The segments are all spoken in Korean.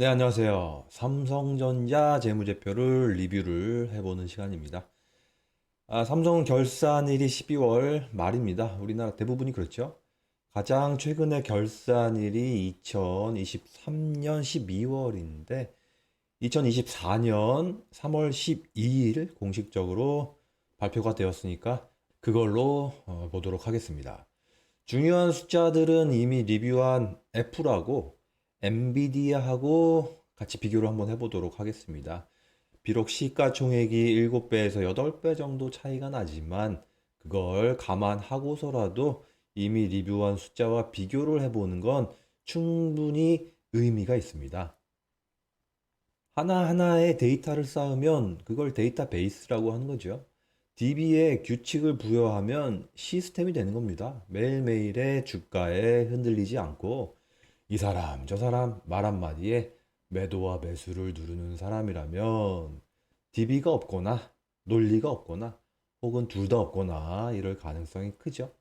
네, 안녕하세요. 삼성전자 재무제표를 리뷰를 해보는 시간입니다. 삼성 결산일이 12월 말입니다. 우리나라 대부분이 그렇죠. 가장 최근에 결산일이 2023년 12월인데, 2024년 3월 12일 공식적으로 발표가 되었으니까 그걸로 보도록 하겠습니다. 중요한 숫자들은 이미 리뷰한 애플하고 엔비디아하고 같이 비교를 한번 해보도록 하겠습니다. 비록 시가총액이 7배에서 8배 정도 차이가 나지만 그걸 감안하고서라도 이미 리뷰한 숫자와 비교를 해보는 건 충분히 의미가 있습니다. 하나하나의 데이터를 쌓으면 그걸 데이터베이스라고 하는 거죠. DB에 규칙을 부여하면 시스템이 되는 겁니다. 매일매일의 주가에 흔들리지 않고 이 사람, 저 사람 말 한마디에 매도와 매수를 누르는 사람이라면 DB가 없거나 논리가 없거나 혹은 둘 다 없거나 이럴 가능성이 크죠.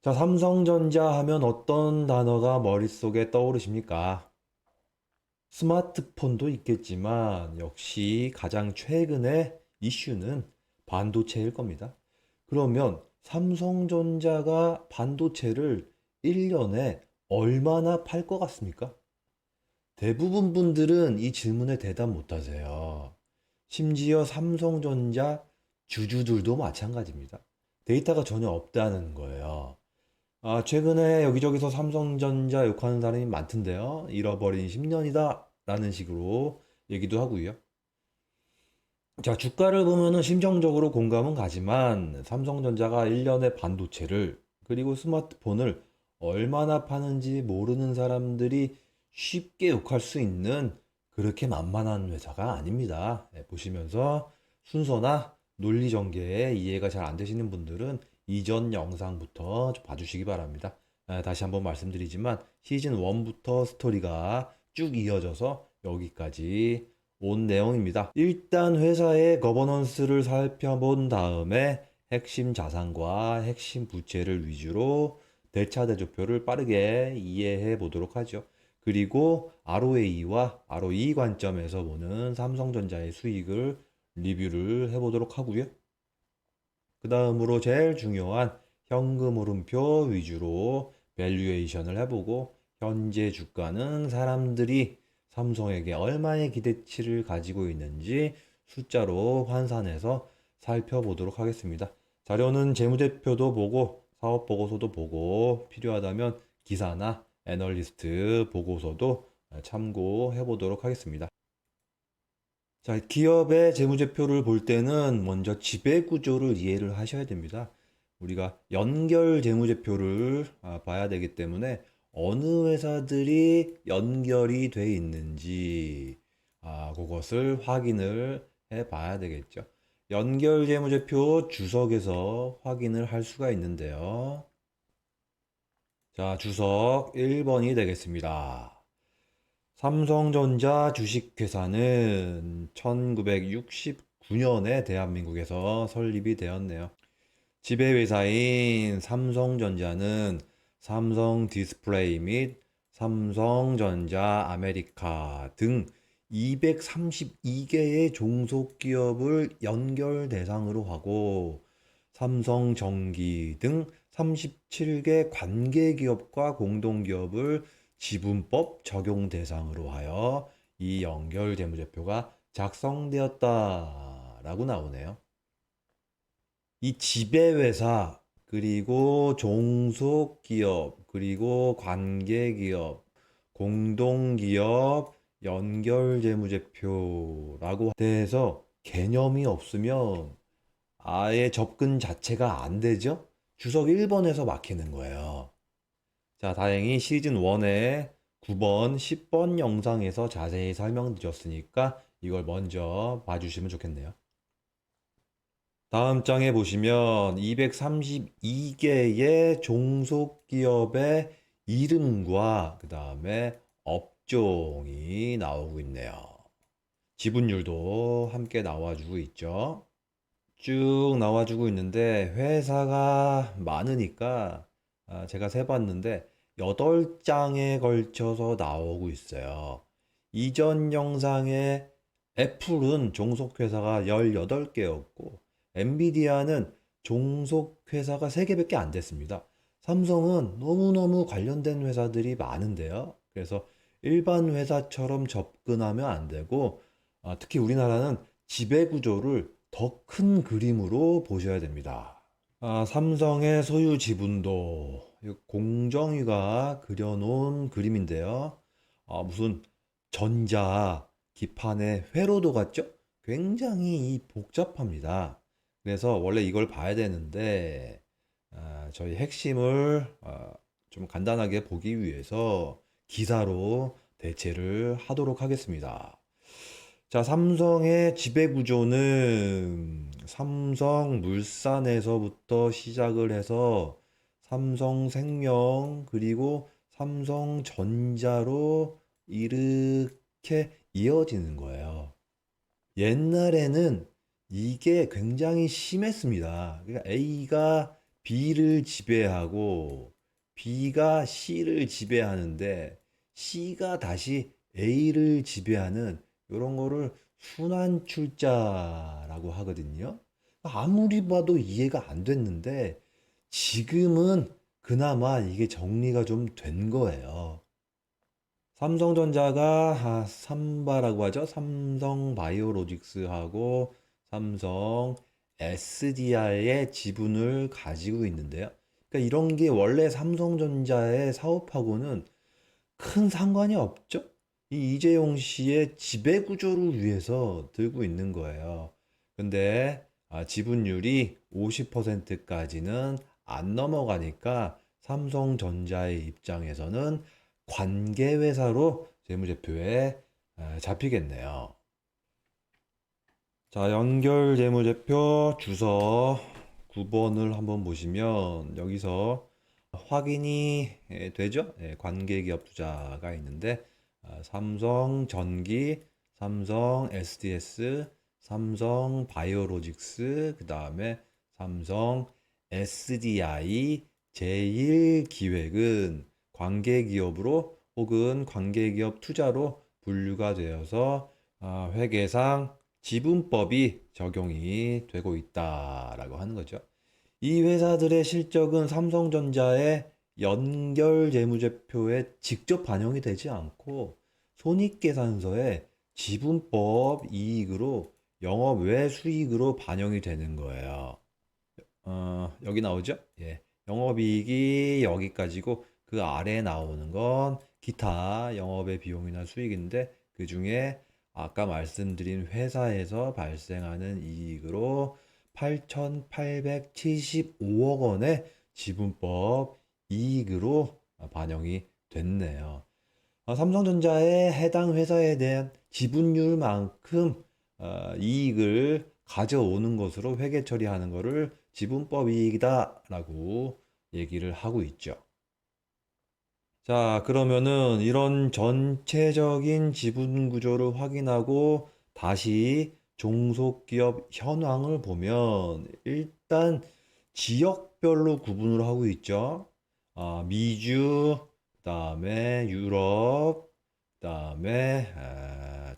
자, 삼성전자 하면 어떤 단어가 머릿속에 떠오르십니까? 스마트폰도 있겠지만 역시 가장 최근의 이슈는 반도체일 겁니다. 그러면 삼성전자가 반도체를 1년에 얼마나 팔 것 같습니까? 대부분 분들은 이 질문에 대답 못 하세요. 심지어 삼성전자 주주들도 마찬가지입니다. 데이터가 전혀 없다는 거예요. 최근에 여기저기서 삼성전자 욕하는 사람이 많던데요. 잃어버린 10년이다. 라는 식으로 얘기도 하고요. 자, 주가를 보면은 심정적으로 공감은 가지만 삼성전자가 1년에 반도체를 그리고 스마트폰을 얼마나 파는지 모르는 사람들이 쉽게 욕할 수 있는 그렇게 만만한 회사가 아닙니다. 보시면서 순서나 논리 전개에 이해가 잘 안 되시는 분들은 이전 영상부터 좀 봐주시기 바랍니다. 다시 한번 말씀드리지만 시즌 1부터 스토리가 쭉 이어져서 여기까지 온 내용입니다. 일단 회사의 거버넌스를 살펴본 다음에 핵심 자산과 핵심 부채를 위주로 대차대조표를 빠르게 이해해 보도록 하죠. 그리고 ROA와 ROE 관점에서 보는 삼성전자의 수익을 리뷰를 해보도록 하고요. 그 다음으로 제일 중요한 현금 흐름표 위주로 밸류에이션을 해보고 현재 주가는 사람들이 삼성에게 얼마의 기대치를 가지고 있는지 숫자로 환산해서 살펴보도록 하겠습니다. 자료는 재무제표도 보고 사업보고서도 보고 필요하다면 기사나 애널리스트 보고서도 참고해 보도록 하겠습니다. 자, 기업의 재무제표를 볼 때는 먼저 지배구조를 이해를 하셔야 됩니다. 우리가 연결 재무제표를 봐야 되기 때문에 어느 회사들이 연결이 돼 있는지 그것을 확인을 해 봐야 되겠죠. 연결 재무제표 주석에서 확인을 할 수가 있는데요. 자, 주석 1번이 되겠습니다. 삼성전자 주식회사는 1969년에 대한민국에서 설립이 되었네요. 지배회사인 삼성전자는 삼성 디스플레이 및 삼성전자 아메리카 등 232개의 종속기업을 연결 대상으로 하고 삼성전기 등 37개 관계기업과 공동기업을 지분법 적용 대상으로 하여 이 연결 재무제표가 작성되었다라고 나오네요. 이 지배회사, 그리고 종속기업, 그리고 관계기업, 공동기업, 연결재무제표라고 돼서 개념이 없으면 아예 접근 자체가 안 되죠? 주석 1번에서 막히는 거예요. 자, 다행히 시즌 1의 9번, 10번 영상에서 자세히 설명드렸으니까 이걸 먼저 봐주시면 좋겠네요. 다음 장에 보시면 232개의 종속기업의 이름과 그 다음에 업종이 나오고 있네요. 지분율도 함께 나와주고 있죠. 쭉 나와주고 있는데 회사가 많으니까 제가 세봤는데 8장에 걸쳐서 나오고 있어요. 이전 영상에 애플은 종속회사가 18개였고 엔비디아는 종속회사가 3개밖에 안 됐습니다. 삼성은 너무너무 관련된 회사들이 많은데요. 그래서 일반 회사처럼 접근하면 안 되고 특히 우리나라는 지배구조를 더 큰 그림으로 보셔야 됩니다. 삼성의 소유 지분도 공정위가 그려놓은 그림인데요. 무슨 전자 기판의 회로도 같죠? 굉장히 복잡합니다. 그래서 원래 이걸 봐야 되는데 저희 핵심을 좀 간단하게 보기 위해서 기사로 대체를 하도록 하겠습니다. 자, 삼성의 지배 구조는 삼성물산에서부터 시작을 해서 삼성생명 그리고 삼성전자로 이렇게 이어지는 거예요. 옛날에는 이게 굉장히 심했습니다. 그러니까 A가 B를 지배하고 B가 C를 지배하는데 C가 다시 A를 지배하는 이런 거를 순환 출자라고 하거든요. 아무리 봐도 이해가 안 됐는데 지금은 그나마 이게 정리가 좀 된 거예요. 삼성전자가 삼바라고 하죠. 삼성바이오로직스하고 삼성 SDI의 지분을 가지고 있는데요. 그러니까 이런 게 원래 삼성전자의 사업하고는 큰 상관이 없죠. 이 이재용 씨의 지배 구조를 위해서 들고 있는 거예요. 근데 지분율이 50%까지는 안 넘어가니까 삼성전자의 입장에서는 관계회사로 재무제표에 잡히겠네요. 자, 연결 재무제표 주서 9번을 한번 보시면 여기서 확인이 되죠? 관계기업 투자가 있는데 삼성전기, 삼성 SDS, 삼성 바이오로직스, 그 다음에 삼성 SDI, 제일기획은 관계기업으로 혹은 관계기업 투자로 분류가 되어서 회계상 지분법이 적용이 되고 있다라고 하는 거죠. 이 회사들의 실적은 삼성전자의 연결 재무제표에 직접 반영이 되지 않고 손익계산서에 지분법 이익으로 영업 외 수익으로 반영이 되는 거예요. 여기 나오죠? 예. 영업이익이 여기까지고 그 아래에 나오는 건 기타 영업의 비용이나 수익인데 그 중에 아까 말씀드린 회사에서 발생하는 이익으로 8,875억 원의 지분법 이익으로 반영이 됐네요. 삼성전자의 해당 회사에 대한 지분율만큼 이익을 가져오는 것으로 회계 처리하는 것을 지분법 이익이다라고 얘기를 하고 있죠. 자, 그러면은 이런 전체적인 지분 구조를 확인하고 다시 종속기업 현황을 보면 일단 지역별로 구분을 하고 있죠. 미주, 그다음에 유럽, 그다음에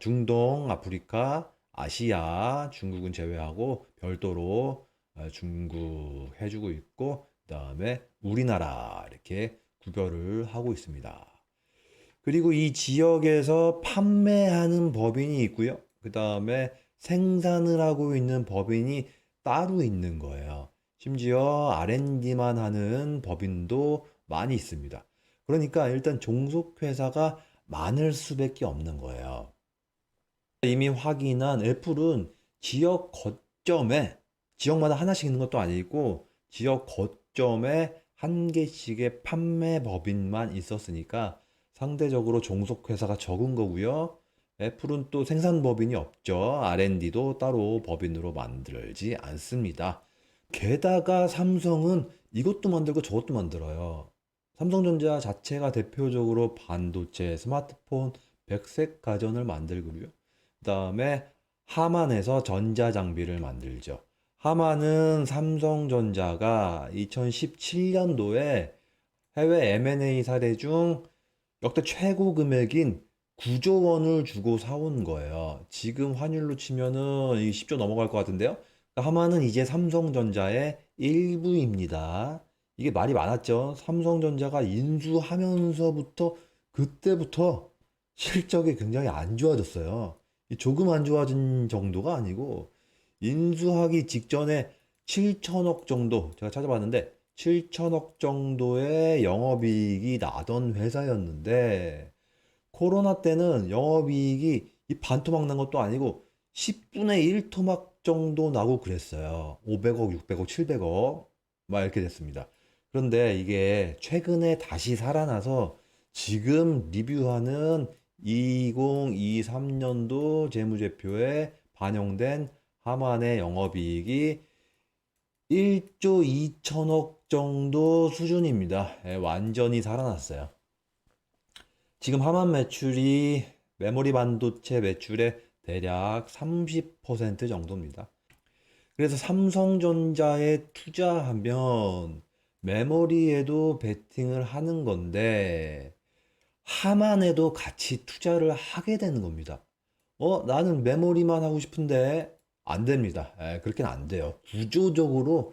중동, 아프리카, 아시아, 중국은 제외하고 별도로 중국 해주고 있고 그다음에 우리나라 이렇게 구별을 하고 있습니다. 그리고 이 지역에서 판매하는 법인이 있고요. 그 다음에 생산을 하고 있는 법인이 따로 있는 거예요. 심지어 R&D만 하는 법인도 많이 있습니다. 그러니까 일단 종속회사가 많을 수밖에 없는 거예요. 이미 확인한 애플은 지역 거점에 지역마다 하나씩 있는 것도 아니고 지역 거점에 한 개씩의 판매 법인만 있었으니까 상대적으로 종속회사가 적은 거고요. 애플은 또 생산 법인이 없죠. R&D도 따로 법인으로 만들지 않습니다. 게다가 삼성은 이것도 만들고 저것도 만들어요. 삼성전자 자체가 대표적으로 반도체, 스마트폰, 백색 가전을 만들고요. 그 다음에 하만에서 전자장비를 만들죠. 하만은 삼성전자가 2017년도에 해외 M&A 사례 중 역대 최고 금액인 9조 원을 주고 사온 거예요. 지금 환율로 치면은 이 10조 넘어갈 것 같은데요. 하마는 이제 삼성전자의 일부입니다. 이게 말이 많았죠. 삼성전자가 인수하면서부터 그때부터 실적이 굉장히 안 좋아졌어요. 조금 안 좋아진 정도가 아니고 인수하기 직전에 7천억 정도 제가 찾아봤는데 7천억 정도의 영업이익이 나던 회사였는데 코로나 때는 영업이익이 이 반토막 난 것도 아니고 10분의 1 토막 정도 나고 그랬어요. 500억, 600억, 700억 막 이렇게 됐습니다. 그런데 이게 최근에 다시 살아나서 지금 리뷰하는 2023년도 재무제표에 반영된 하만의 영업이익이 1조 2천억 정도 수준입니다. 예, 완전히 살아났어요. 지금 하만 매출이 메모리 반도체 매출의 대략 30% 정도입니다. 그래서 삼성전자에 투자하면 메모리에도 베팅을 하는 건데 하만에도 같이 투자를 하게 되는 겁니다. 나는 메모리만 하고 싶은데 안 됩니다. 그렇게는 안 돼요. 구조적으로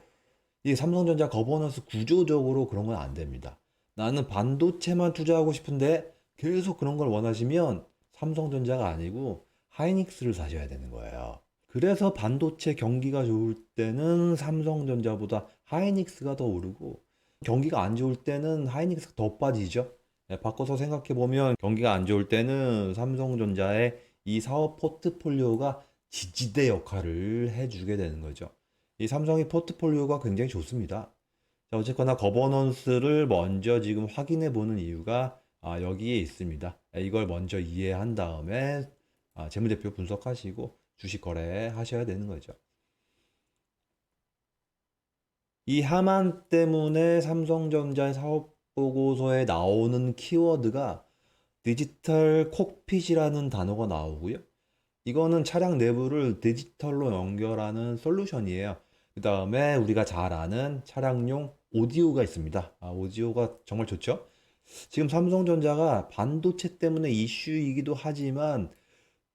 이 삼성전자 거버넌스 구조적으로 그런 건 안 됩니다. 나는 반도체만 투자하고 싶은데 계속 그런 걸 원하시면 삼성전자가 아니고 하이닉스를 사셔야 되는 거예요. 그래서 반도체 경기가 좋을 때는 삼성전자보다 하이닉스가 더 오르고 경기가 안 좋을 때는 하이닉스가 더 빠지죠. 바꿔서 생각해 보면 경기가 안 좋을 때는 삼성전자의 이 사업 포트폴리오가 지지대 역할을 해주게 되는 거죠. 이 삼성의 포트폴리오가 굉장히 좋습니다. 자, 어쨌거나 거버넌스를 먼저 지금 확인해 보는 이유가 여기에 있습니다. 이걸 먼저 이해한 다음에 재무제표 분석하시고 주식 거래 하셔야 되는 거죠. 이 하만 때문에 삼성전자의 사업 보고서에 나오는 키워드가 디지털 콕핏이라는 단어가 나오고요. 이거는 차량 내부를 디지털로 연결하는 솔루션이에요. 그 다음에 우리가 잘 아는 차량용 오디오가 있습니다. 오디오가 정말 좋죠? 지금 삼성전자가 반도체 때문에 이슈이기도 하지만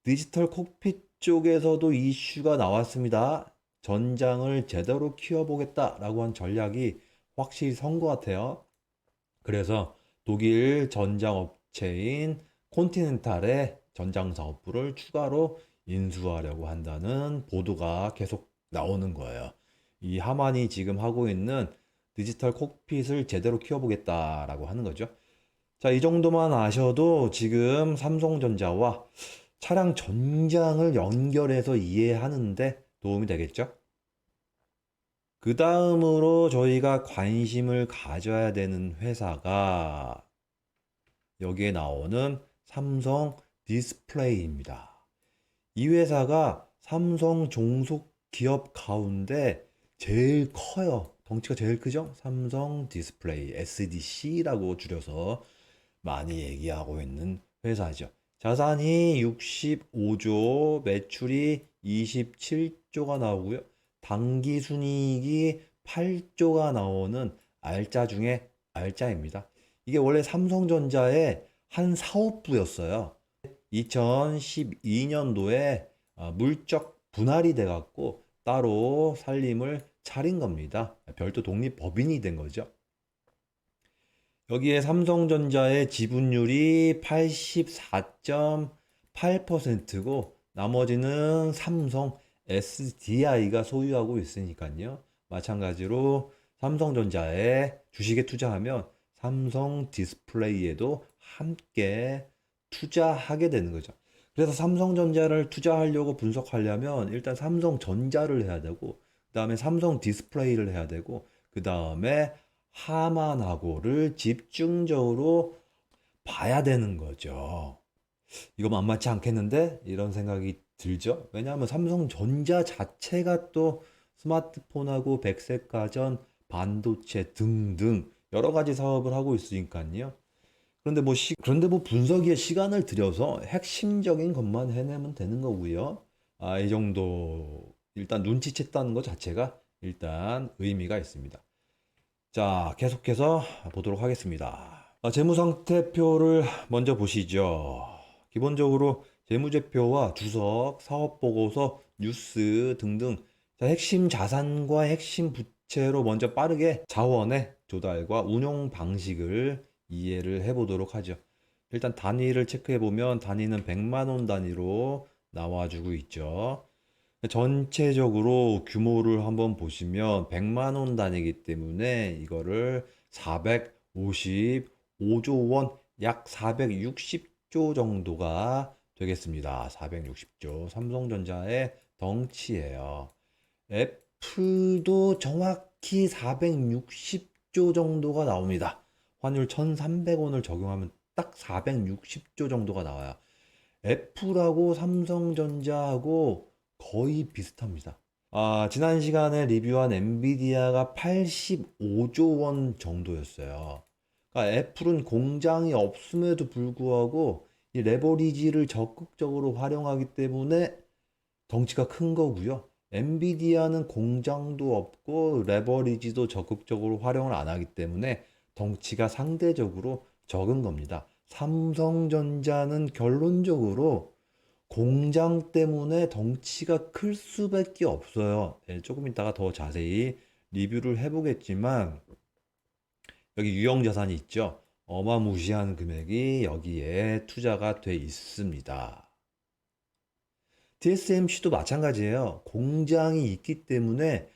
디지털 콕핏 쪽에서도 이슈가 나왔습니다. 전장을 제대로 키워보겠다라고 한 전략이 확실히 선 것 같아요. 그래서 독일 전장 업체인 콘티넨탈의 전장 사업부를 추가로 인수하려고 한다는 보도가 계속 나오는 거예요. 이 하만이 지금 하고 있는 디지털 콕핏을 제대로 키워보겠다라고 하는 거죠. 자, 이 정도만 아셔도 지금 삼성전자와 차량 전장을 연결해서 이해하는데 도움이 되겠죠? 그 다음으로 저희가 관심을 가져야 되는 회사가 여기에 나오는 삼성 디스플레이입니다. 이 회사가 삼성 종속 기업 가운데 제일 커요. 덩치가 제일 크죠? 삼성 디스플레이, SDC라고 줄여서 많이 얘기하고 있는 회사죠. 자산이 65조, 매출이 27조가 나오고요. 당기순이익이 8조가 나오는 알짜 중에 알짜입니다. 이게 원래 삼성전자의 한 사업부였어요. 2012년도에 물적 분할이 돼갖고 따로 살림을 차린 겁니다. 별도 독립법인이 된 거죠. 여기에 삼성전자의 지분율이 84.8%고 나머지는 삼성 SDI가 소유하고 있으니까요. 마찬가지로 삼성전자에 주식에 투자하면 삼성 디스플레이에도 함께 투자하게 되는 거죠. 그래서 삼성전자를 투자하려고 분석하려면 일단 삼성전자를 해야 되고 그 다음에 삼성 디스플레이를 해야 되고 그 다음에 하만하고를 집중적으로 봐야 되는 거죠. 이거 만만치 않겠는데? 이런 생각이 들죠. 왜냐하면 삼성전자 자체가 또 스마트폰하고 백색 가전, 반도체 등등 여러 가지 사업을 하고 있으니까요. 그런데 뭐 분석에 시간을 들여서 핵심적인 것만 해내면 되는 거고요. 이 정도 일단 눈치챘다는 것 자체가 일단 의미가 있습니다. 자, 계속해서 보도록 하겠습니다. 재무상태표를 먼저 보시죠. 기본적으로 재무제표와 주석, 사업보고서, 뉴스 등등 핵심 자산과 핵심 부채로 먼저 빠르게 자원의 조달과 운용 방식을 이해를 해보도록 하죠. 일단 단위를 체크해 보면 단위는 100만 원 단위로 나와주고 있죠. 전체적으로 규모를 한번 보시면 100만 원 단위이기 때문에 이거를 455조 원, 약 460조 정도가 되겠습니다. 460조. 삼성전자의 덩치예요. 애플도 정확히 460조 정도가 나옵니다. 환율 1,300원을 적용하면 딱 460조 정도가 나와요. 애플하고 삼성전자하고 거의 비슷합니다. 지난 시간에 리뷰한 엔비디아가 85조 원 정도였어요. 그러니까 애플은 공장이 없음에도 불구하고 이 레버리지를 적극적으로 활용하기 때문에 덩치가 큰 거고요. 엔비디아는 공장도 없고 레버리지도 적극적으로 활용을 안 하기 때문에 덩치가 상대적으로 적은 겁니다. 삼성전자는 결론적으로 공장 때문에 덩치가 클 수밖에 없어요. 조금 이따가 더 자세히 리뷰를 해보겠지만 여기 유형자산이 있죠. 어마무시한 금액이 여기에 투자가 돼 있습니다. TSMC도 마찬가지예요. 공장이 있기 때문에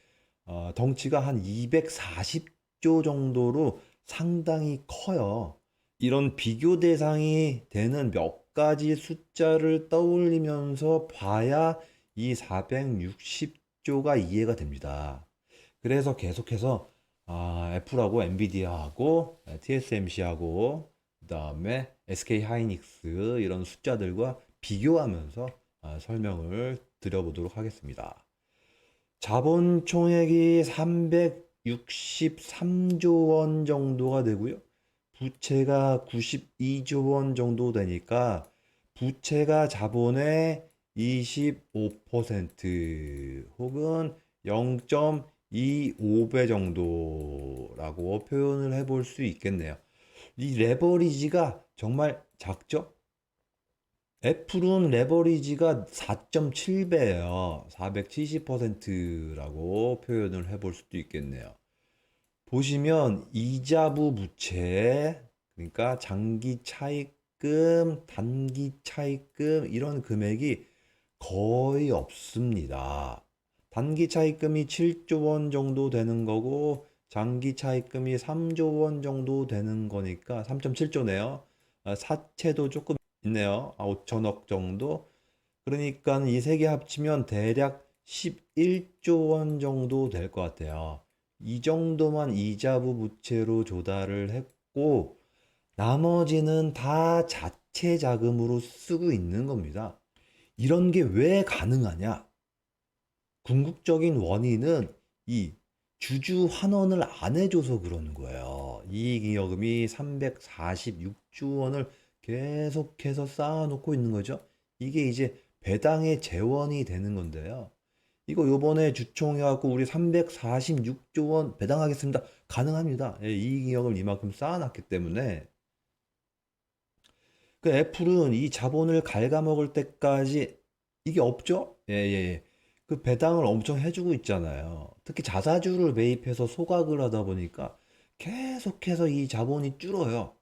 덩치가 한 240조 정도로 상당히 커요. 이런 비교 대상이 되는 몇 가지 숫자를 떠올리면서 봐야 이 460조가 이해가 됩니다. 그래서 계속해서 애플하고 엔비디아하고 TSMC하고 그다음에 SK 하이닉스 이런 숫자들과 비교하면서 설명을 드려보도록 하겠습니다. 자본 총액이 363조 원 정도가 되고요. 부채가 92조 원 정도 되니까 부채가 자본의 25% 혹은 0.25배 정도라고 표현을 해볼 수 있겠네요. 이 레버리지가 정말 작죠? 애플은 레버리지가 4.7배예요. 470%라고 표현을 해볼 수도 있겠네요. 보시면 이자부 부채, 그러니까 장기 차입금, 단기 차입금 이런 금액이 거의 없습니다. 단기 차입금이 7조 원 정도 되는 거고 장기 차입금이 3조 원 정도 되는 거니까 3.7조네요. 사채도 조금 있네요. 5천억 정도. 그러니까 이 세 개 합치면 대략 11조 원 정도 될 것 같아요. 이 정도만 이자부 부채로 조달을 했고 나머지는 다 자체 자금으로 쓰고 있는 겁니다. 이런 게 왜 가능하냐? 궁극적인 원인은 이 주주 환원을 안 해줘서 그러는 거예요. 이익잉여금이 346조 원을 계속해서 쌓아놓고 있는 거죠. 이게 이제 배당의 재원이 되는 건데요. 이거 요번에 주총해갖고 우리 346조 원 배당하겠습니다. 가능합니다. 이익잉여금을 이만큼 쌓아놨기 때문에. 그 애플은 이 자본을 갉아먹을 때까지 이게 없죠? 예, 예, 예. 그 배당을 엄청 해주고 있잖아요. 특히 자사주를 매입해서 소각을 하다 보니까 계속해서 이 자본이 줄어요.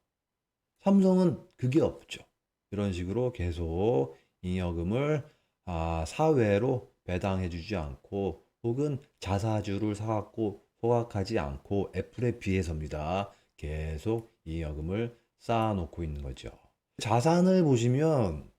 삼성은 그게 없죠. 이런 식으로 계속 잉여금을 사회로 배당해주지 않고 혹은 자사주를 사갖고 소각하지 않고 애플에 비해서입니다. 계속 잉여금을 쌓아놓고 있는 거죠. 자산을 보시면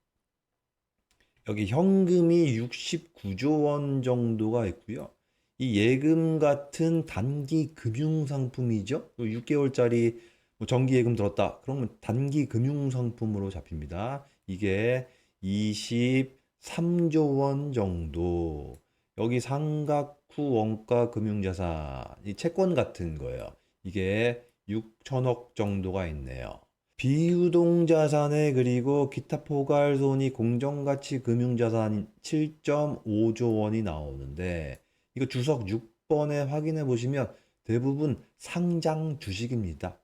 여기 현금이 69조 원 정도가 있고요. 이 예금 같은 단기 금융 상품이죠. 6개월짜리 정기 예금 들었다. 그러면 단기 금융 상품으로 잡힙니다. 이게 23조 원 정도. 여기 상각후 원가 금융자산, 이 채권 같은 거예요. 이게 6천억 정도가 있네요. 비유동 자산에 그리고 기타 포괄손이 공정가치 금융자산 7.5조 원이 나오는데 이거 주석 6번에 확인해 보시면 대부분 상장 주식입니다.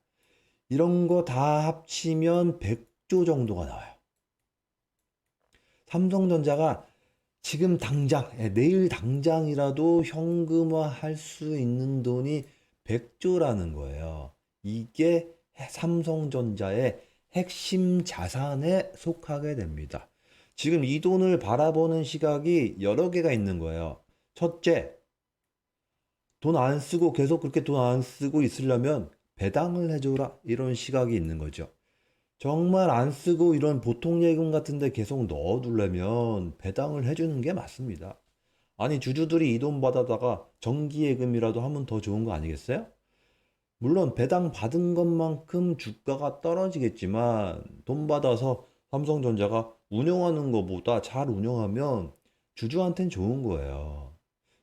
이런 거 다 합치면 100조 정도가 나와요. 삼성전자가 지금 당장, 내일 당장이라도 현금화할 수 있는 돈이 100조라는 거예요. 이게 삼성전자의 핵심 자산에 속하게 됩니다. 지금 이 돈을 바라보는 시각이 여러 개가 있는 거예요. 첫째, 돈 안 쓰고 계속 그렇게 돈 안 쓰고 있으려면 배당을 해줘라. 이런 시각이 있는 거죠. 정말 안 쓰고 이런 보통 예금 같은 데 계속 넣어두려면 배당을 해주는 게 맞습니다. 아니, 주주들이 이 돈 받아다가 정기예금이라도 하면 더 좋은 거 아니겠어요? 물론 배당 받은 것만큼 주가가 떨어지겠지만 돈 받아서 삼성전자가 운영하는 것보다 잘 운영하면 주주한텐 좋은 거예요.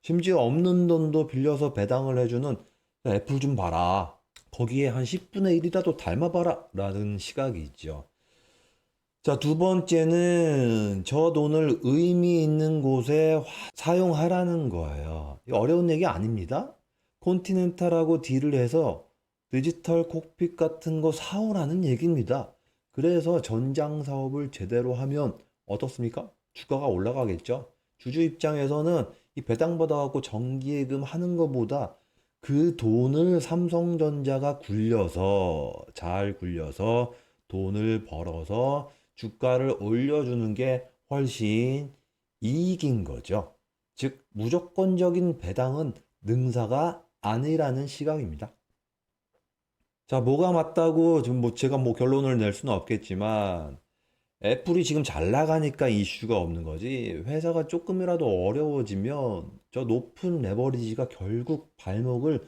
심지어 없는 돈도 빌려서 배당을 해주는 애플 좀 봐라. 거기에 한 10분의 1이라도 닮아봐라. 라는 시각이 있죠. 자, 두 번째는 저 돈을 의미 있는 곳에 사용하라는 거예요. 이거 어려운 얘기 아닙니다. 콘티넨탈하고 딜을 해서 디지털 콕핏 같은 거 사오라는 얘기입니다. 그래서 전장 사업을 제대로 하면 어떻습니까? 주가가 올라가겠죠. 주주 입장에서는 이 배당받아갖고 정기예금 하는 것보다 그 돈을 삼성전자가 굴려서, 잘 굴려서 돈을 벌어서 주가를 올려주는 게 훨씬 이익인 거죠. 즉, 무조건적인 배당은 능사가 아니라는 시각입니다. 자, 뭐가 맞다고 지금 제가 결론을 낼 수는 없겠지만 애플이 지금 잘 나가니까 이슈가 없는 거지. 회사가 조금이라도 어려워지면 저 높은 레버리지가 결국 발목을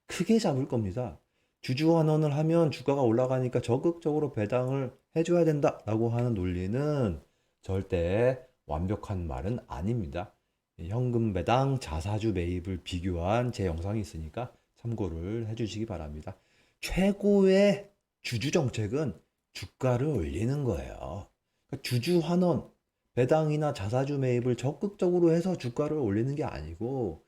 크게 잡을 겁니다. 주주 환원을 하면 주가가 올라가니까 적극적으로 배당을 해줘야 된다라고 하는 논리는 절대 완벽한 말은 아닙니다. 현금 배당, 자사주 매입을 비교한 제 영상이 있으니까 참고를 해주시기 바랍니다. 최고의 주주 정책은 주가를 올리는 거예요. 그러니까 주주 환원, 배당이나 자사주 매입을 적극적으로 해서 주가를 올리는 게 아니고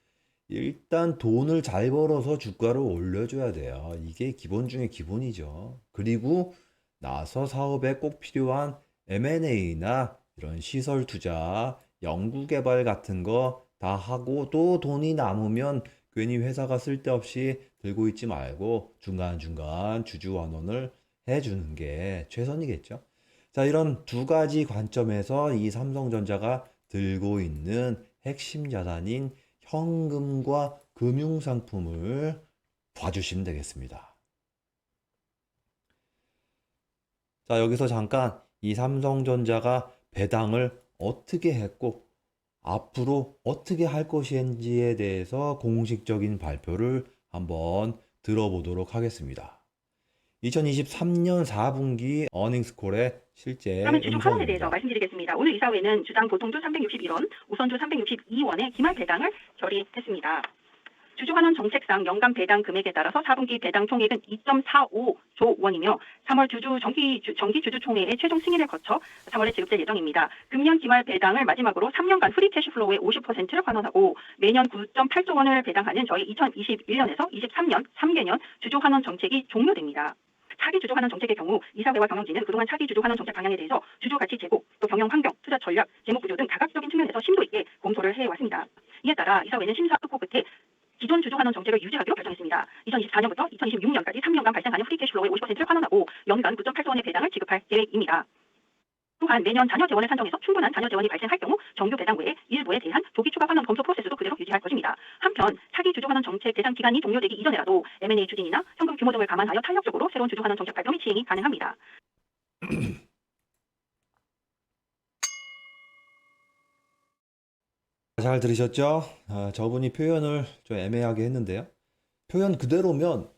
일단 돈을 잘 벌어서 주가를 올려줘야 돼요. 이게 기본 중에 기본이죠. 그리고 나서 사업에 꼭 필요한 M&A나 이런 시설 투자, 연구 개발 같은 거 다 하고 또 돈이 남으면 괜히 회사가 쓸데없이 들고 있지 말고 중간중간 주주 환원을 해주는 게 최선이겠죠. 자, 이런 두 가지 관점에서 이 삼성전자가 들고 있는 핵심 자산인 현금과 금융상품을 봐주시면 되겠습니다. 자, 여기서 잠깐 이 삼성전자가 배당을 어떻게 했고 앞으로 어떻게 할 것인지에 대해서 공식적인 발표를 한번 들어보도록 하겠습니다. 2023년 4분기 어닝스콜의 실제 그러면 주주 환원에 대해서 음성입니다. 말씀드리겠습니다. 오늘 이사회는 주당 보통주 361원, 우선주 362원의 기말 배당을 결의했습니다. 주주 환원 정책상 연간 배당 금액에 따라서 4분기 배당 총액은 2.45조 원이며 3월 정기 주주 총회의 최종 승인을 거쳐 3월에 지급될 예정입니다. 금년 기말 배당을 마지막으로 3년간 프리 캐시플로우의 50%를 환원하고 매년 9.8조 원을 배당하는 저희 2021년에서 23년 3개년 주주 환원 정책이 종료됩니다. 차기 주주 환원 정책의 경우 이사회와 경영진은 그동안 차기 주주 환원 정책 방향에 대해서 주주 가치 제고, 또 경영 환경, 투자 전략, 재무 구조 등 다각적인 측면에서 심도 있게 검토를 해왔습니다. 이에 따라 이사회는 심사 흡고 끝에 기존 주주 환원 정책을 유지하기로 결정했습니다. 2024년부터 2026년까지 3년간 발생하는 프리 캐시플로우의 50%를 환원하고 연간 9.8조 원의 배당을 지급할 계획입니다. 또한 매년 자녀 재원을 산정해서 충분한 자녀 재원이 발생할 경우 정규 배당 외에 일부에 대한 조기 추가 환원 검토 프로세스도 그대로 유지할 것입니다. 한편 차기 주주 환원 정책 대상 기간이 종료되기 이전에라도 M&A 추진이나 현금 규모 등을 감안하여 탄력적으로 새로운 주주 환원 정책 발표 및 시행이 가능합니다. 잘 들으셨죠? 저분이 표현을 좀 애매하게 했는데요. 표현 그대로면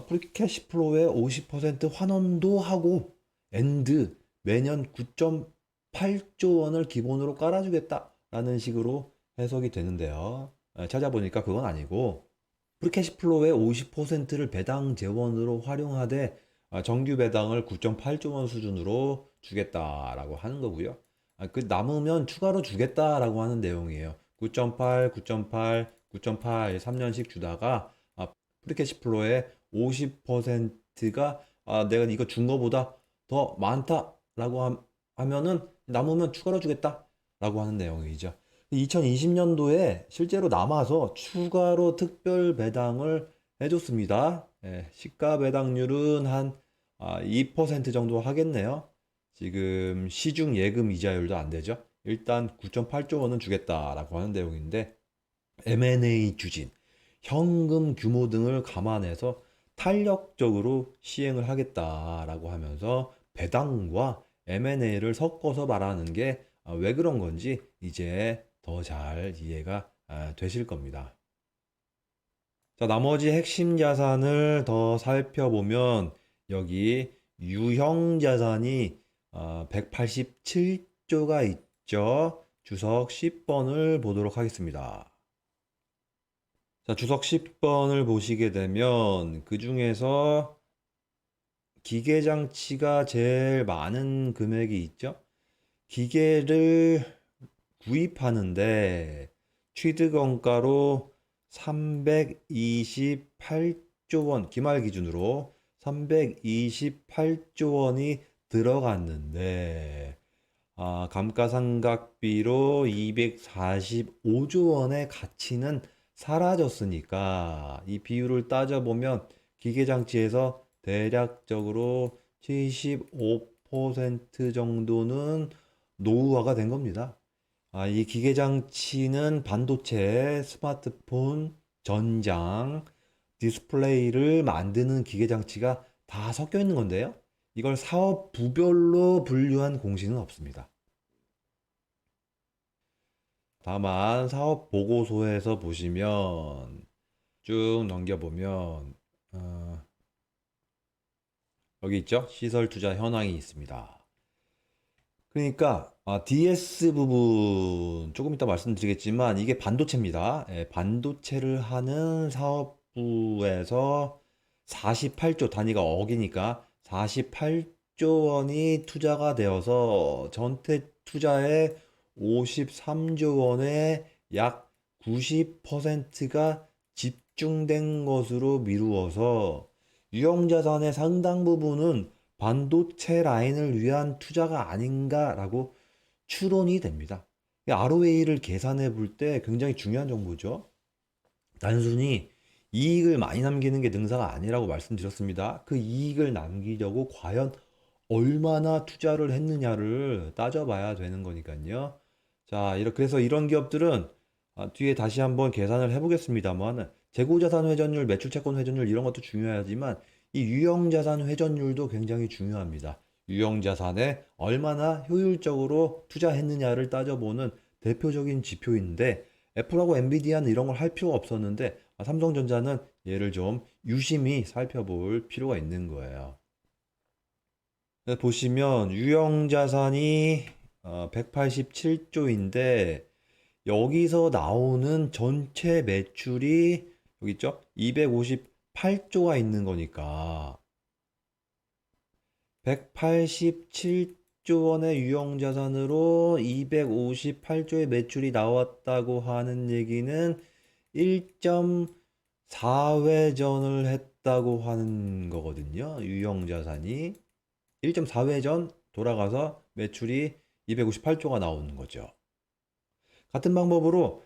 프리캐시플로우의 50% 환원도 하고 엔드 매년 9.8조 원을 기본으로 깔아주겠다라는 식으로 해석이 되는데요. 찾아보니까 그건 아니고 프리캐시플로우의 50%를 배당 재원으로 활용하되 정규 배당을 9.8조 원 수준으로 주겠다라고 하는 거고요. 그 남으면 추가로 주겠다라고 하는 내용이에요. 9.8, 9.8, 9.8 3년씩 주다가 프리캐시플로의 50%가 내가 이거 준 거보다 더 많다라고 하면은 남으면 추가로 주겠다. 라고 하는 내용이죠. 2020년도에 실제로 남아서 추가로 특별 배당을 해줬습니다. 예, 시가 배당률은 한 2% 정도 하겠네요. 지금 시중 예금 이자율도 안 되죠. 일단 9.8조 원은 주겠다라고 하는 내용인데 M&A 추진, 현금 규모 등을 감안해서 탄력적으로 시행을 하겠다라고 하면서 배당과 M&A를 섞어서 말하는 게 왜 그런 건지 이제 더 잘 이해가 되실 겁니다. 자, 나머지 핵심 자산을 더 살펴보면 여기 유형 자산이 187조가 있죠. 주석 10번을 보도록 하겠습니다. 자, 주석 10번을 보시게 되면 그 중에서 기계장치가 제일 많은 금액이 있죠. 기계를 구입하는데 취득원가로 328조 원, 기말 기준으로 328조 원이 들어갔는데 감가상각비로 245조 원의 가치는 사라졌으니까 이 비율을 따져보면 기계장치에서 대략적으로 75% 정도는 노후화가 된 겁니다. 이 기계장치는 반도체, 스마트폰, 전장, 디스플레이를 만드는 기계장치가 다 섞여 있는 건데요. 이걸 사업 부별로 분류한 공시는 없습니다. 다만 사업 보고서에서 보시면 쭉 넘겨보면 여기 있죠? 시설 투자 현황이 있습니다. 그러니까 DS 부분 조금 이따 말씀드리겠지만 이게 반도체입니다. 예, 반도체를 하는 사업부에서 48조 단위가 억이니까 48조 원이 투자가 되어서 전체 투자의 53조 원의 약 90%가 집중된 것으로 미루어서 유형자산의 상당 부분은 반도체 라인을 위한 투자가 아닌가라고 추론이 됩니다. ROA를 계산해 볼 때 굉장히 중요한 정보죠. 단순히 이익을 많이 남기는 게 능사가 아니라고 말씀드렸습니다. 그 이익을 남기려고 과연 얼마나 투자를 했느냐를 따져봐야 되는 거니까요. 자, 그래서 이런 기업들은 뒤에 다시 한번 계산을 해보겠습니다만 재고자산 회전율, 매출채권 회전율 이런 것도 중요하지만 이 유형자산 회전율도 굉장히 중요합니다. 유형자산에 얼마나 효율적으로 투자했느냐를 따져보는 대표적인 지표인데 애플하고 엔비디아는 이런 걸 할 필요가 없었는데 삼성전자는 얘를 좀 유심히 살펴볼 필요가 있는 거예요. 보시면 유형자산이 187조인데 여기서 나오는 전체 매출이 여기 있죠? 258조가 있는 거니까 187조 원의 유형자산으로 258조의 매출이 나왔다고 하는 얘기는 1.4회전을 했다고 하는 거거든요. 유형자산이 1.4회전 돌아가서 매출이 258조가 나오는 거죠. 같은 방법으로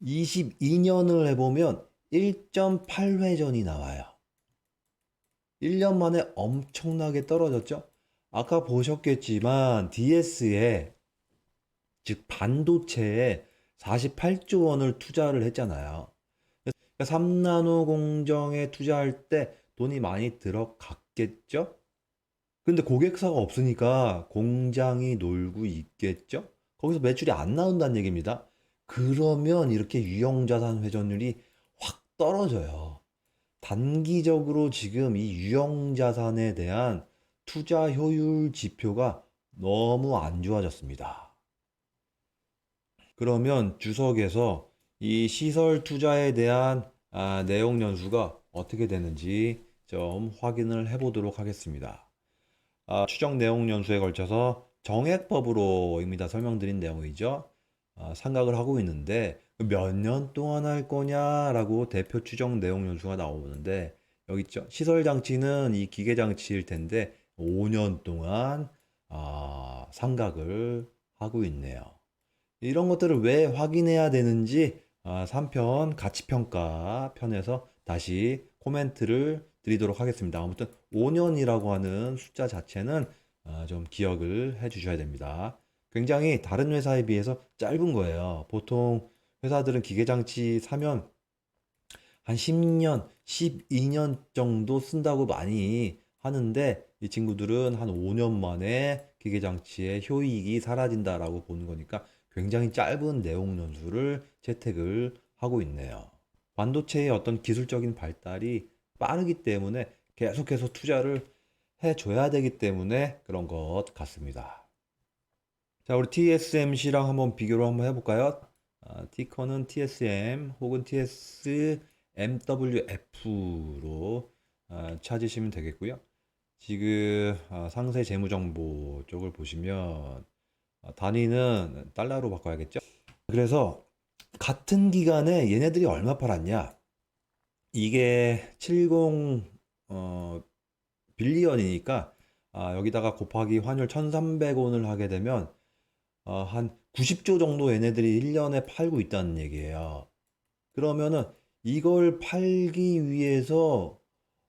22년을 해보면 1.8회전이 나와요. 1년 만에 엄청나게 떨어졌죠? 아까 보셨겠지만 DS에 즉 반도체에 48조 원을 투자를 했잖아요. 3나노 공정에 투자할 때 돈이 많이 들어갔겠죠? 근데 고객사가 없으니까 공장이 놀고 있겠죠? 거기서 매출이 안 나온다는 얘기입니다. 그러면 이렇게 유형자산 회전율이 확 떨어져요. 단기적으로 지금 이 유형자산에 대한 투자 효율 지표가 너무 안 좋아졌습니다. 그러면 주석에서 이 시설 투자에 대한 내용 연수가 어떻게 되는지 좀 확인을 해보도록 하겠습니다. 추정 내용 연수에 걸쳐서 정액법으로입니다. 설명드린 내용이죠. 생각을 하고 있는데 몇 년 동안 할 거냐라고 대표 추정 내용 연수가 나오는데 여기 있죠. 시설 장치는 이 기계 장치일 텐데 5년 동안 상각을 하고 있네요. 이런 것들을 왜 확인해야 되는지 3편 가치평가 편에서 다시 코멘트를 드리도록 하겠습니다. 아무튼 5년이라고 하는 숫자 자체는 좀 기억을 해 주셔야 됩니다. 굉장히 다른 회사에 비해서 짧은 거예요. 보통 회사들은 기계장치 사면 한 10년, 12년 정도 쓴다고 많이 하는데 이 친구들은 한 5년 만에 기계장치의 효익이 사라진다라고 보는 거니까 굉장히 짧은 내용 연수를 채택을 하고 있네요. 반도체의 어떤 기술적인 발달이 빠르기 때문에 계속해서 투자를 해줘야 되기 때문에 그런 것 같습니다. 자, 우리 TSMC랑 한번 비교를 한번 해볼까요? 티커는 TSM 혹은 TSMWF로 찾으시면 되겠고요. 지금 상세 재무정보 쪽을 보시면 단위는 달러로 바꿔야겠죠? 그래서 같은 기간에 얘네들이 얼마 팔았냐? 이게 70 빌리언이니까 여기다가 곱하기 환율 1,300원을 하게 되면 한 90조 정도 얘네들이 1년에 팔고 있다는 얘기예요. 그러면은 이걸 팔기 위해서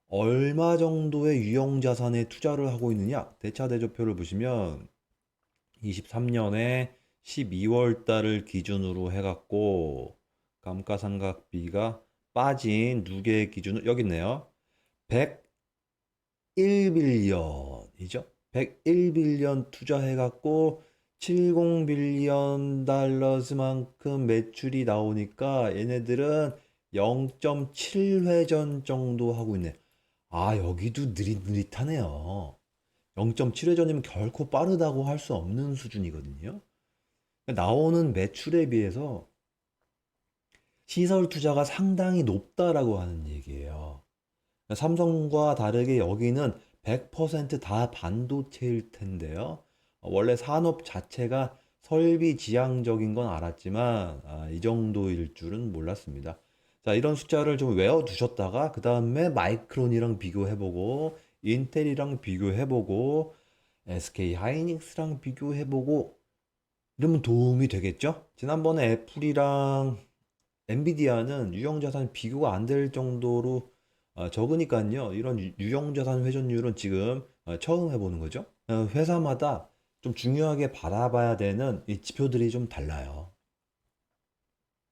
얼마 정도의 유형 자산에 투자를 하고 있느냐? 대차대조표를 보시면 23년에 12월 달을 기준으로 해갖고 감가상각비가 빠진 누계 기준으로 여기 있네요. 101빌리언이죠. 101빌리언 투자해갖고 70빌리언 달러스만큼 매출이 나오니까 얘네들은 0.7회전 정도 하고 있네. 여기도 느릿느릿하네요. 0.7회전이면 결코 빠르다고 할 수 없는 수준이거든요. 나오는 매출에 비해서 시설 투자가 상당히 높다라고 하는 얘기예요. 삼성과 다르게 여기는 100%다 반도체일 텐데요. 원래 산업 자체가 설비 지향적인 건 알았지만 이 정도일 줄은 몰랐습니다. 자, 이런 숫자를 좀 외워두셨다가 그 다음에 마이크론이랑 비교해보고 인텔이랑 비교해보고 SK 하이닉스랑 비교해보고 이러면 도움이 되겠죠? 지난번에 애플이랑 엔비디아는 유형자산 비교가 안 될 정도로 적으니까요. 이런 유형자산 회전율은 지금 처음 해보는 거죠. 회사마다 좀 중요하게 바라봐야 되는 이 지표들이 좀 달라요.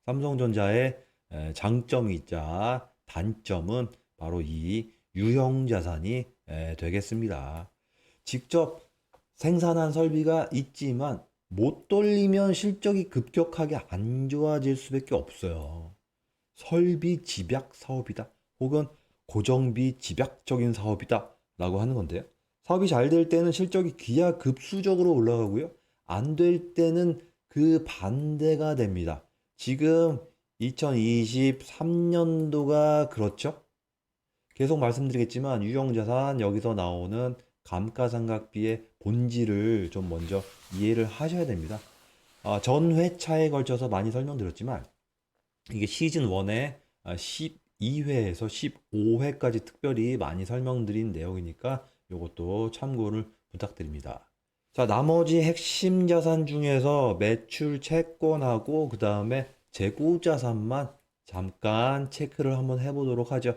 삼성전자의 장점이자 단점은 바로 이 유형자산이 되겠습니다. 직접 생산한 설비가 있지만 못 돌리면 실적이 급격하게 안 좋아질 수밖에 없어요. 설비 집약 사업이다. 혹은 고정비 집약적인 사업이다. 라고 하는 건데요. 사업이 잘 될 때는 실적이 기하급수적으로 올라가고요. 안 될 때는 그 반대가 됩니다. 지금 2023년도가 그렇죠? 계속 말씀드리겠지만 유형자산 여기서 나오는 감가상각비의 본질을 좀 먼저 이해를 하셔야 됩니다. 전 회차에 걸쳐서 많이 설명드렸지만 이게 시즌 1에 12회에서 15회까지 특별히 많이 설명드린 내용이니까 이것도 참고를 부탁드립니다. 자, 나머지 핵심 자산 중에서 매출 채권하고 그 다음에 재고 자산만 잠깐 체크를 한번 해보도록 하죠.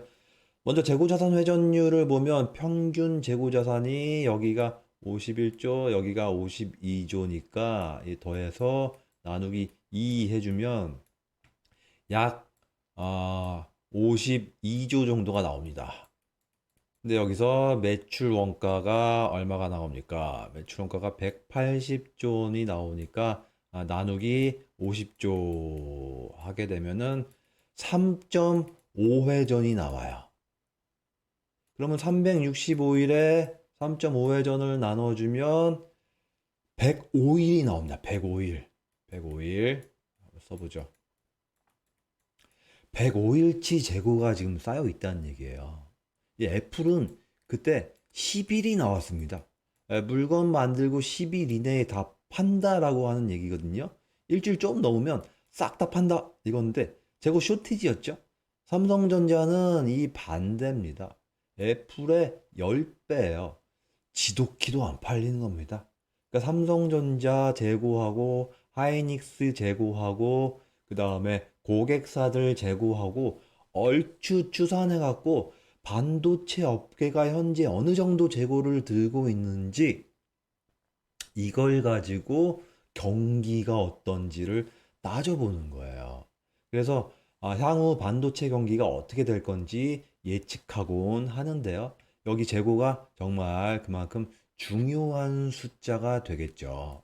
먼저 재고자산 회전율을 보면 평균 재고자산이 여기가 51조, 여기가 52조니까 더해서 나누기 2 해주면 약 52조 정도가 나옵니다. 근데 여기서 매출 원가가 얼마가 나옵니까? 매출 원가가 180조 원이 나오니까 나누기 50조 하게 되면은 3.5회전이 나와요. 그러면 365일에 3.5회전을 나눠주면 105일이 나옵니다. 105일. 105일. 써보죠. 105일치 재고가 지금 쌓여 있다는 얘기예요. 이 애플은 그때 10일이 나왔습니다. 물건 만들고 10일 이내에 다 판다라고 하는 얘기거든요. 일주일 좀 넘으면 싹 다 판다 이건데 재고 쇼티지였죠. 삼성전자는 이 반대입니다. 애플의 10배예요. 지독히도 안 팔리는 겁니다. 그러니까 삼성전자 재고하고 하이닉스 재고하고 그 다음에 고객사들 재고하고 얼추 추산해 갖고 반도체 업계가 현재 어느 정도 재고를 들고 있는지 이걸 가지고 경기가 어떤지를 따져보는 거예요. 그래서 향후 반도체 경기가 어떻게 될 건지 예측하곤 하는데요. 여기 재고가 정말 그만큼 중요한 숫자가 되겠죠.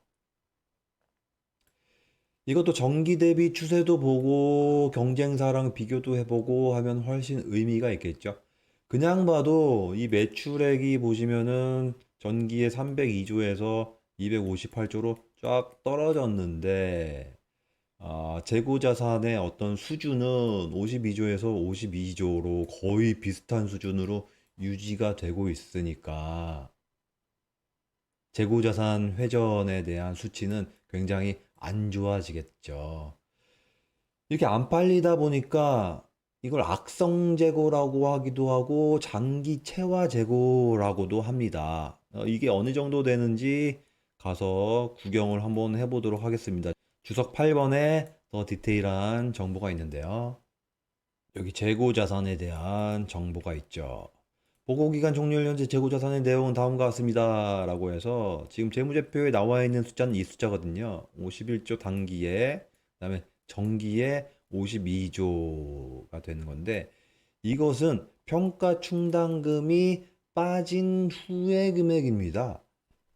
이것도 전기 대비 추세도 보고 경쟁사랑 비교도 해보고 하면 훨씬 의미가 있겠죠. 그냥 봐도 이 매출액이 보시면은 전기에 302조에서 258조로 쫙 떨어졌는데 재고 자산의 어떤 수준은 52조에서 52조로 거의 비슷한 수준으로 유지가 되고 있으니까 재고 자산 회전에 대한 수치는 굉장히 안 좋아지겠죠. 이렇게 안 팔리다 보니까 이걸 악성 재고라고 하기도 하고 장기 채화 재고라고도 합니다. 이게 어느 정도 되는지 가서 구경을 한번 해보도록 하겠습니다. 주석 8번에 더 디테일한 정보가 있는데요. 여기 재고 자산에 대한 정보가 있죠. 보고기간 종료일 현재 재고 자산의 내용은 다음과 같습니다. 라고 해서 지금 재무제표에 나와 있는 숫자는 이 숫자거든요. 51조 단기에, 그다음에 정기에 52조가 되는 건데 이것은 평가 충당금이 빠진 후의 금액입니다.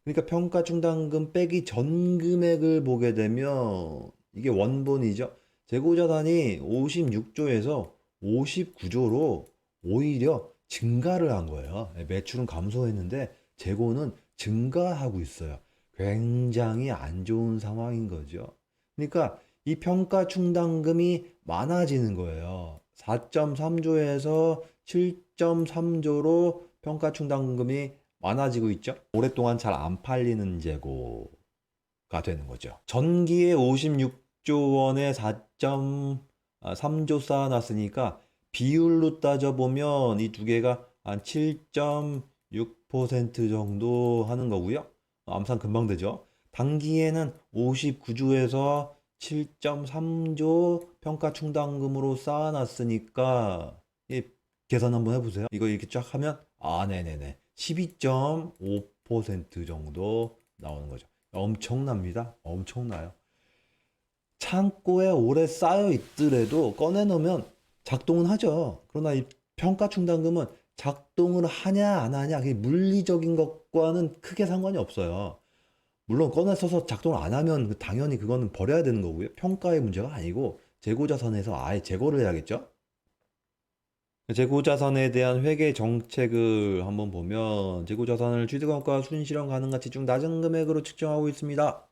그러니까 평가 충당금 빼기 전 금액을 보게 되면 이게 원본이죠. 재고자산이 56조에서 59조로 오히려 증가를 한 거예요. 매출은 감소했는데 재고는 증가하고 있어요. 굉장히 안 좋은 상황인 거죠. 그러니까 이 평가 충당금이 많아지는 거예요. 4.3조에서 7.3조로 평가 충당금이 많아지고 있죠. 오랫동안 잘 안 팔리는 재고가 되는 거죠. 전기에 56조 원에 4.3조 쌓아놨으니까 비율로 따져보면 이 두 개가 한 7.6% 정도 하는 거고요. 암산 금방 되죠. 단기에는 59조에서 7.3조 평가 충당금으로 쌓아놨으니까 계산 한번 해보세요. 이거 이렇게 쫙 하면 네네네 12.5% 정도 나오는 거죠. 엄청납니다. 엄청나요. 창고에 오래 쌓여 있더라도 꺼내놓으면 작동은 하죠. 그러나 이 평가 충당금은 작동을 하냐 안 하냐 그게 물리적인 것과는 크게 상관이 없어요. 물론 꺼내 써서 작동을 안 하면 당연히 그거는 버려야 되는 거고요. 평가의 문제가 아니고 재고자산에서 아예 제거를 해야겠죠. 재고자산에 대한 회계 정책을 한번 보면 재고자산을 취득원가 순실현 가능 가치 중 낮은 금액으로 측정하고 있습니다.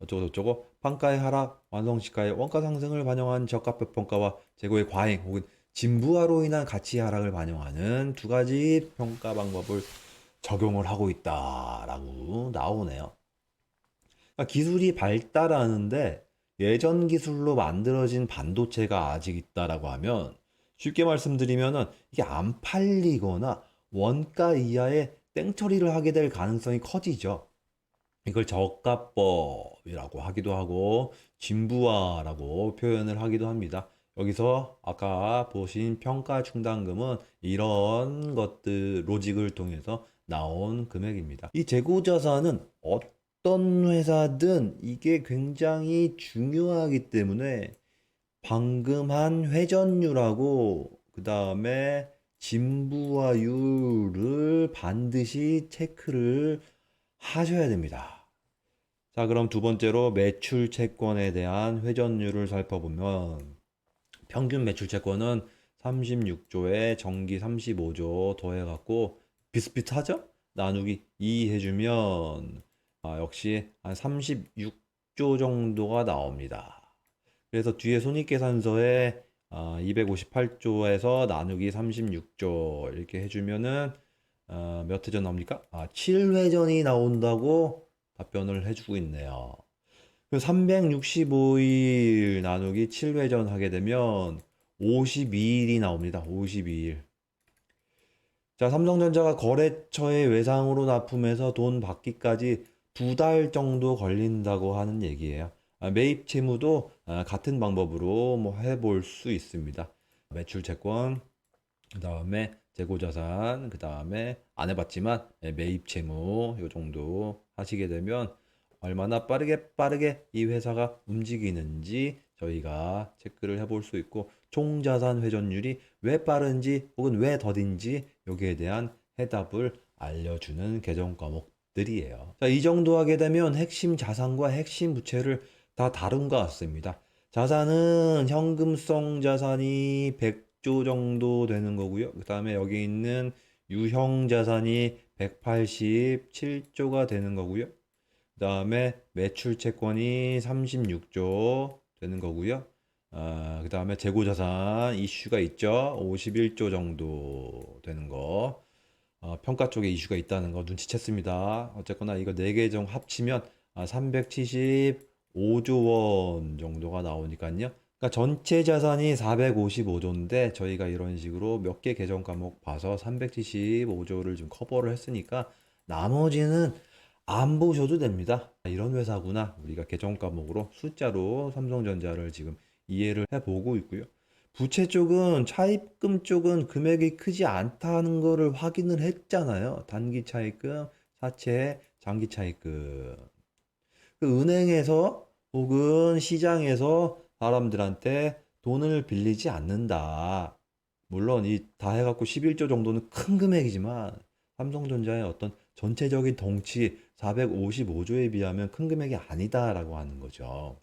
어쩌고 저쩌고 판가의 하락, 완성시가의 원가 상승을 반영한 저가표 평가와 재고의 과잉 혹은 진부화로 인한 가치 하락을 반영하는 두 가지 평가 방법을 적용을 하고 있다라고 나오네요. 그러니까 기술이 발달하는데 예전 기술로 만들어진 반도체가 아직 있다라고 하면 쉽게 말씀드리면은 이게 안 팔리거나 원가 이하의 땡처리를 하게 될 가능성이 커지죠. 이걸 저가법이라고 하기도 하고 진부화라고 표현을 하기도 합니다. 여기서 아까 보신 평가 충당금은 이런 것들 로직을 통해서 나온 금액입니다. 이 재고자산은 어떤 회사든 이게 굉장히 중요하기 때문에 방금 한 회전율하고 그 다음에 진부화율을 반드시 체크를 하셔야 됩니다. 자, 그럼 두 번째로 매출 채권에 대한 회전율을 살펴보면 평균 매출 채권은 36조에 정기 35조 더해갖고 비슷비슷하죠? 나누기 2 해주면 역시 한 36조 정도가 나옵니다. 그래서 뒤에 손익계산서에 258조에서 나누기 36조 이렇게 해주면은 몇 회전 나옵니까? 7회전이 나온다고 답변을 해주고 있네요. 365일 나누기 7회전 하게 되면 52일이 나옵니다. 52일. 자, 삼성전자가 거래처에 외상으로 납품해서 돈 받기까지 2달 정도 걸린다고 하는 얘기예요. 매입 채무도 같은 방법으로 뭐 해볼 수 있습니다. 매출 채권, 그 다음에 재고자산, 그 다음에 안 해봤지만 매입 채무 요 정도 하시게 되면 얼마나 빠르게 이 회사가 움직이는지 저희가 체크를 해볼 수 있고, 총자산 회전율이 왜 빠른지 혹은 왜 더딘지 여기에 대한 해답을 알려주는 개정 과목들이에요. 자, 이 정도 하게 되면 핵심 자산과 핵심 부채를 다 다룬 것 같습니다. 자산은 현금성 자산이 100조 정도 되는 거고요. 그 다음에 여기 있는 유형 자산이 187조가 되는 거고요. 그 다음에 매출 채권이 36조 되는 거고요. 그 다음에 재고자산 이슈가 있죠. 51조 정도 되는 거. 평가 쪽에 이슈가 있다는 거 눈치챘습니다. 어쨌거나 이거 4개 정 합치면 375조 원 정도가 나오니까요. 그러니까 전체 자산이 455조인데 저희가 이런 식으로 몇 개 개정 과목 봐서 375조를 좀 커버를 했으니까 나머지는 안 보셔도 됩니다. 이런 회사구나. 우리가 개정 과목으로 숫자로 삼성전자를 지금 이해를 해보고 있고요. 부채 쪽은 차입금 쪽은 금액이 크지 않다는 거를 확인을 했잖아요. 단기 차입금, 사채, 장기 차입금. 그 은행에서 혹은 시장에서 사람들한테 돈을 빌리지 않는다. 물론 이 다 해갖고 11조 정도는 큰 금액이지만 삼성전자의 어떤 전체적인 덩치 455조에 비하면 큰 금액이 아니다라고 하는 거죠.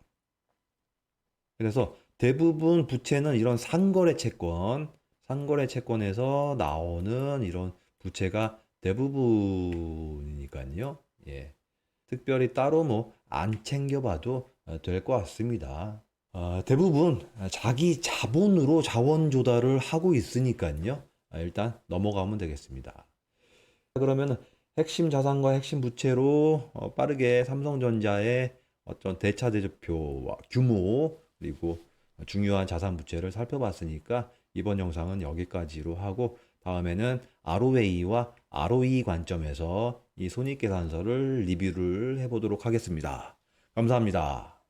그래서 대부분 부채는 이런 상거래 채권에서 나오는 이런 부채가 대부분이니까요. 예. 특별히 따로 뭐 안 챙겨봐도 될 것 같습니다. 대부분 자기 자본으로 자원 조달을 하고 있으니까요. 일단 넘어가면 되겠습니다. 그러면 핵심 자산과 핵심 부채로 빠르게 삼성전자의 어떤 대차대조표와 규모 그리고 중요한 자산 부채를 살펴봤으니까 이번 영상은 여기까지로 하고, 다음에는 ROA와 ROE 관점에서 이 손익계산서를 리뷰를 해보도록 하겠습니다. 감사합니다.